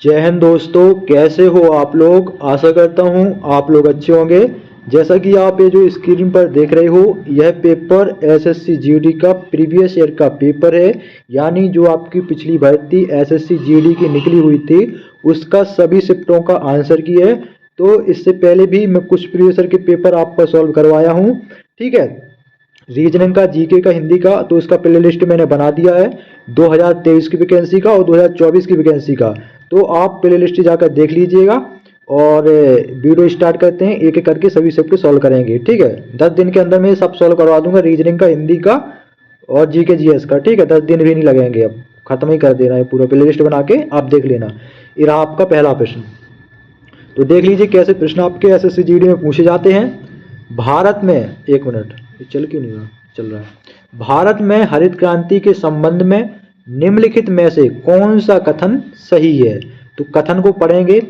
जय हिंद दोस्तों, कैसे हो आप लोग। आशा करता हूँ आप लोग अच्छे होंगे। जैसा कि आप ये जो स्क्रीन पर देख रहे हो, यह पेपर एसएससी जीडी का प्रीवियस ईयर का पेपर है। यानी जो आपकी पिछली भर्ती एसएससी जीडी की निकली हुई थी उसका सभी शिफ्टों का आंसर की है। तो इससे पहले भी मैं कुछ प्रीवियस ईयर के पेपर आपका सॉल्व करवाया हूँ। ठीक है, रीजनिंग का, जीके का, हिंदी का, तो इसका प्ले लिस्ट मैंने बना दिया है 2023 की वैकेंसी का और 2024 की वैकेंसी का। तो आप प्ले लिस्ट जाकर देख लीजिएगा और वीडियो स्टार्ट करते हैं। एक एक करके सभी शिफ्ट सॉल्व करेंगे। ठीक है, 10 दिन के अंदर मैं सब सॉल्व करवा दूंगा, रीजनिंग का, हिंदी का और जीके जीएस का। ठीक है, 10 दिन भी नहीं लगेंगे, अब खत्म ही कर देना है पूरा प्ले लिस्ट बना के, आप देख लेना। ये रहा आपका पहला प्रश्न। तो देख लीजिए कैसे प्रश्न आपके एसएससी जीडी में पूछे जाते हैं। भारत में, एक मिनट, ये चल क्यों नहीं रहा, चल रहा है। भारत में हरित क्रांति के संबंध में निम्नलिखित में से कौन सा कथन सही है। तो कथन को पढ़ेंगे।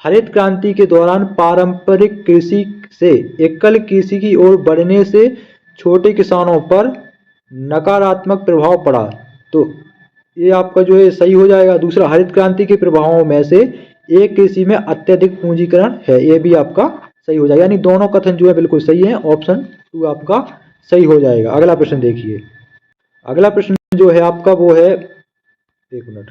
हरित क्रांति के दौरान पारंपरिक कृषि से एकल कृषि की ओर बढ़ने से छोटे किसानों पर नकारात्मक प्रभाव पड़ा। तो ये आपका जो है सही हो जाएगा। दूसरा, हरित क्रांति के प्रभावों में से एक कृषि में अत्यधिक पूंजीकरण है, ये भी आपका सही हो जाएगा। यानी दोनों कथन जो है बिल्कुल सही है। ऑप्शन 2 आपका सही हो जाएगा। अगला प्रश्न देखिए। अगला प्रश्न जो है आपका वो है, एक मिनट,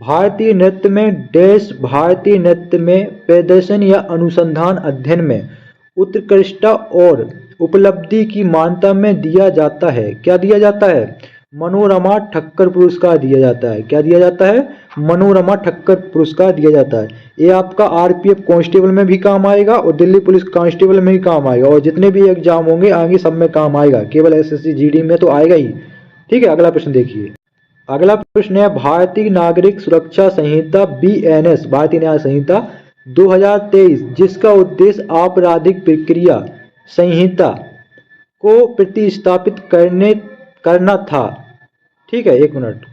भारतीय नृत्य में डैश, भारतीय नृत्य में प्रदर्शन या अनुसंधान अध्ययन में उत्कृष्टता और उपलब्धि की मान्यता में दिया जाता है। क्या दिया जाता है? मनोरमा ठक्कर पुरस्कार दिया जाता है। क्या दिया जाता है? मनोरमा ठक्कर पुरस्कार दिया जाता है। ये आपका आरपीएफ कांस्टेबल में भी काम आएगा और दिल्ली पुलिस कांस्टेबल में भी काम आएगा और जितने भी एग्जाम होंगे आगे सब में काम आएगा, केवल एसएससी जीडी में तो आएगा ही। ठीक है, अगला प्रश्न देखिए। अगला प्रश्न है, भारतीय नागरिक सुरक्षा संहिता बीएनएस, भारतीय न्याय संहिता 2023, जिसका उद्देश्य आपराधिक प्रक्रिया संहिता को प्रतिस्थापित करना था। ठीक है, एक मिनट,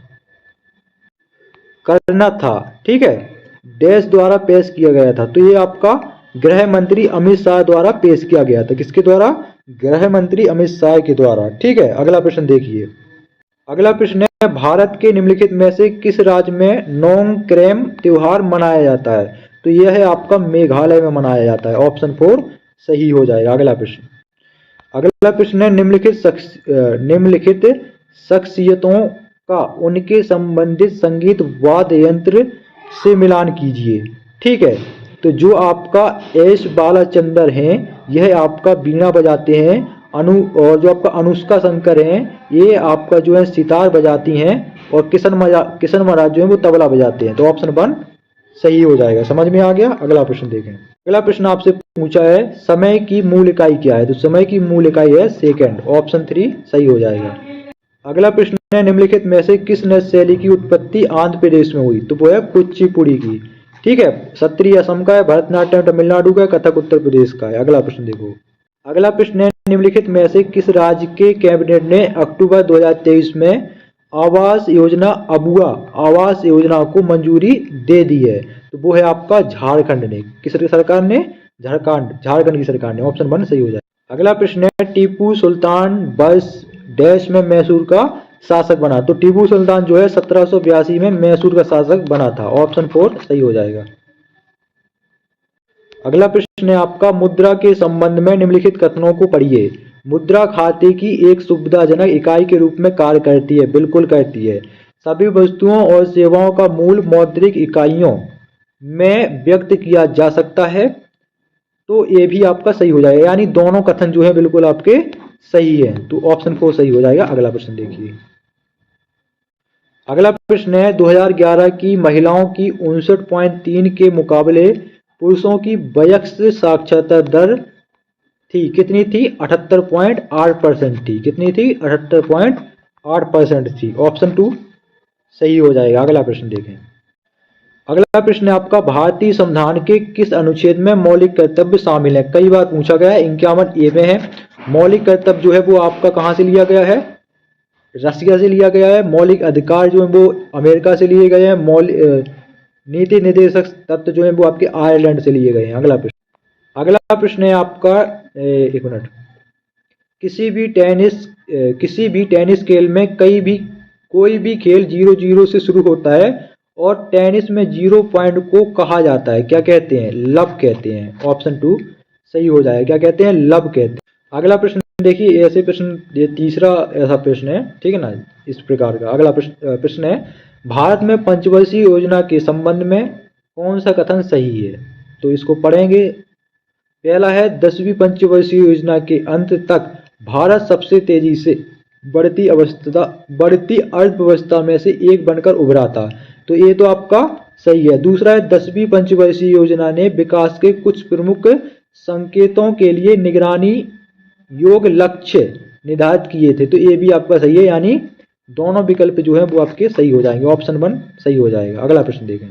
करना था। ठीक है, डैश द्वारा पेश किया गया था। तो ये आपका गृह मंत्री अमित शाह द्वारा पेश किया गया था। किसके द्वारा? गृह मंत्री अमित शाह के द्वारा। ठीक है, अगला प्रश्न देखिए। अगला प्रश्न है, भारत के निम्नलिखित में से किस राज्य में नोंगक्रेम त्योहार मनाया जाता है। तो यह है आपका मेघालय में मनाया जाता है। ऑप्शन 4 सही हो जाएगा। अगला प्रश्न। अगला प्रश्न है, निम्नलिखित शख्सियतों का उनके संबंधित संगीत वाद्य यंत्र से मिलान कीजिए। ठीक है, तो जो आपका एस बालाचंदर हैं, यह आपका वीणा बजाते हैं। और जो आपका अनुष्का शंकर हैं, ये आपका जो है सितार बजाती हैं और किशन महाराज जो है वो तबला बजाते हैं। तो ऑप्शन 1 सही हो जाएगा। समझ में आ गया। अगला प्रश्न देखें। अगला प्रश्न आपसे पूछा है, समय की मूल इकाई क्या है। तो समय की मूल इकाई है सेकंड। ऑप्शन 3 सही हो जाएगा। अगला प्रश्न है, निम्नलिखित में से किस नृत्य शैली की उत्पत्ति आंध्र प्रदेश में हुई। तो वो है कुचिपुड़ी की। ठीक है, सत्रिय असम का है, भरतनाट्यम तमिलनाडु का है, कथक उत्तर प्रदेश का है। अगला प्रश्न देखो। अगला प्रश्न है, निम्नलिखित में से किस राज्य के कैबिनेट ने अक्टूबर 2023 में आवास योजना अबुआ आवास योजना को मंजूरी दे दी है। तो वो है आपका झारखंड ने। किस सरकार ने? झारखंड की सरकार ने। ऑप्शन 1 सही हो जाए। अगला प्रश्न है, टीपू सुल्तान वर्ष डैश में मैसूर का शासक बना। तो टीपू सुल्तान जो है 1782 में मैसूर का शासक बना था। ऑप्शन 4 सही हो जाएगा। अगला प्रश्न है आपका, मुद्रा के संबंध में निम्नलिखित कथनों को पढ़िए। मुद्रा खाते की एक सुविधाजनक इकाई के रूप में कार्य करती है। बिल्कुल करती है। सभी वस्तुओं और सेवाओं का मूल मौद्रिक इकाइयों में व्यक्त किया जा सकता है। तो ये भी आपका सही हो जाएगा। यानी दोनों कथन जो है बिल्कुल आपके सही है। तो ऑप्शन 4 सही हो जाएगा। अगला प्रश्न देखिए। अगला प्रश्न है, 2011 की महिलाओं की 59.3 के मुकाबले पुरुषों की वयस्क साक्षरता दर थी, कितनी थी? 78.8% थी। कितनी थी? 78.8% थी। ऑप्शन 2 सही हो जाएगा। अगला प्रश्न देखें। अगला प्रश्न है आपका, भारतीय संविधान के किस अनुच्छेद में मौलिक कर्तव्य शामिल है। कई बार पूछा गया है। 51A में है। मौलिक कर्तव्य जो है वो आपका कहाँ से लिया गया है? रशिया से लिया गया है। मौलिक अधिकार जो है वो अमेरिका से लिए गए हैं। नीति निर्देशक तत्व जो है वो आपके आयरलैंड से लिए गए हैं। अगला प्रश्न है आपका, एक मिनट, किसी भी टेनिस खेल में कोई भी खेल 0-0 से शुरू होता है और टेनिस में 0 पॉइंट को कहा जाता है, क्या कहते हैं? लब कहते हैं। ऑप्शन 2 सही हो जाएगा। क्या कहते हैं? लब कहते हैं। अगला प्रश्न देखिए, ऐसे प्रश्न, ये तीसरा ऐसा प्रश्न है, ठीक है ना, इस प्रकार का। अगला प्रश्न है, भारत में पंचवर्षीय योजना के संबंध में कौन सा कथन सही है? तो इसको पढ़ेंगे। पहला है, 10वीं पंचवर्षीय योजना के अंत तक भारत सबसे तेजी से बढ़ती अर्थव्यवस्था में से एक बनकर उभरा था। तो ये तो आपका सही है। दूसरा है, 10वीं पंचवर्षीय योजना ने विकास के कुछ प्रमुख संकेतों के लिए निगरानी योग लक्ष्य निर्धारित किए थे। तो ये भी आपका सही है, यानी दोनों विकल्प जो है वो आपके सही हो जाएंगे। ऑप्शन 1 सही हो जाएगा। अगला प्रश्न देखें।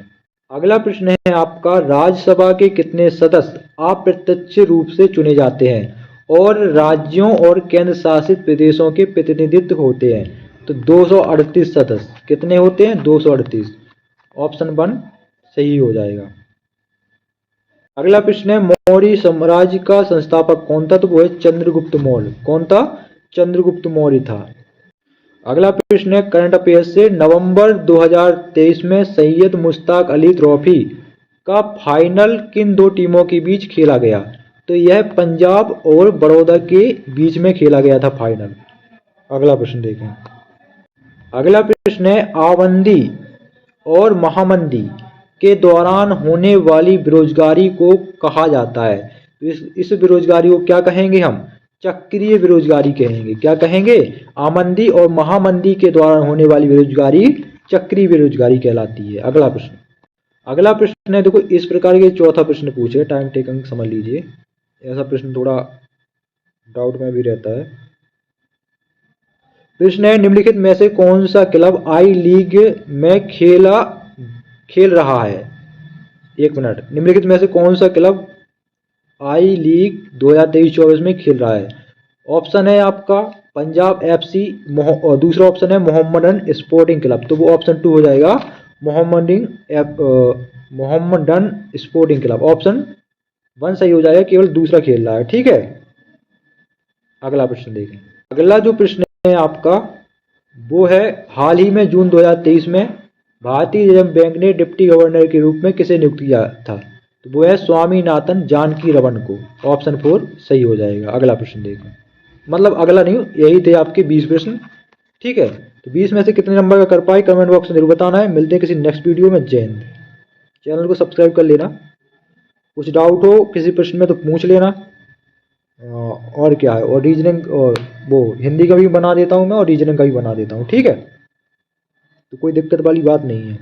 अगला प्रश्न है आपका, राज्यसभा के कितने सदस्य अप्रत्यक्ष रूप से चुने जाते हैं और राज्यों और केंद्र शासित प्रदेशों के प्रतिनिधित्व होते हैं? तो 238 सदस्य। कितने होते हैं? 238। ऑप्शन 1 सही हो जाएगा। अगला प्रश्न है, मौर्य साम्राज्य का संस्थापक कौन था? तो वो है चंद्रगुप्त मौर्य। कौन था? चंद्रगुप्त मौर्य था। अगला प्रश्न है, करंट अफेयर्स से, नवंबर 2023 में सैयद मुश्ताक अली ट्रॉफी का फाइनल किन दो टीमों के बीच खेला गया? तो यह पंजाब और बड़ौदा के बीच में खेला गया था फाइनल। अगला प्रश्न देखें। अगला प्रश्न है, आबंदी और महामंदी के दौरान होने वाली बेरोजगारी को कहा जाता है? तो इस बेरोजगारी को क्या कहेंगे हम? चक्रीय बेरोजगारी कहेंगे। क्या कहेंगे? आमंदी और महामंदी के दौरान होने वाली बेरोजगारी चक्रीय बेरोजगारी कहलाती है। अगला प्रश्न। अगला प्रश्न है, देखो इस प्रकार के चौथा प्रश्न पूछे, टाइम टेकन समझ लीजिए। ऐसा प्रश्न थोड़ा डाउट में भी रहता है। प्रश्न है, निम्नलिखित में से कौन सा क्लब आई लीग में खेल रहा है? 1 मिनट। निम्नलिखित में से कौन सा क्लब आई लीग 2023-24 में खेल रहा है? ऑप्शन है आपका पंजाब एफसी, और दूसरा ऑप्शन है मोहम्मडन स्पोर्टिंग क्लब। तो वो ऑप्शन 2 हो जाएगा, मोहम्मडन स्पोर्टिंग क्लब। ऑप्शन 1 सही हो जाएगा, केवल दूसरा खेल रहा है। ठीक है। अगला प्रश्न देखें। अगला जो प्रश्न है आपका वो है, हाल ही में जून 2023 में भारतीय रिजर्व बैंक ने डिप्टी गवर्नर के रूप में किसे नियुक्त किया था? तो वो है स्वामीनाथन जानकी रमन को। ऑप्शन 4 सही हो जाएगा। अगला प्रश्न देखें। मतलब अगला नहीं, यही थे आपके 20 प्रश्न। ठीक है। तो 20 में से कितने नंबर का कर पाए कमेंट बॉक्स में जरूर बताना है। मिलते हैं किसी नेक्स्ट वीडियो में। जय हिंद। चैनल को सब्सक्राइब कर लेना। कुछ डाउट हो किसी प्रश्न में तो पूछ लेना। और क्या है, और रीजनिंग और वो हिंदी का भी बना देता हूँ मैं, और रीजनिंग का भी बना देता हूँ। ठीक है। तो कोई दिक्कत वाली बात नहीं है।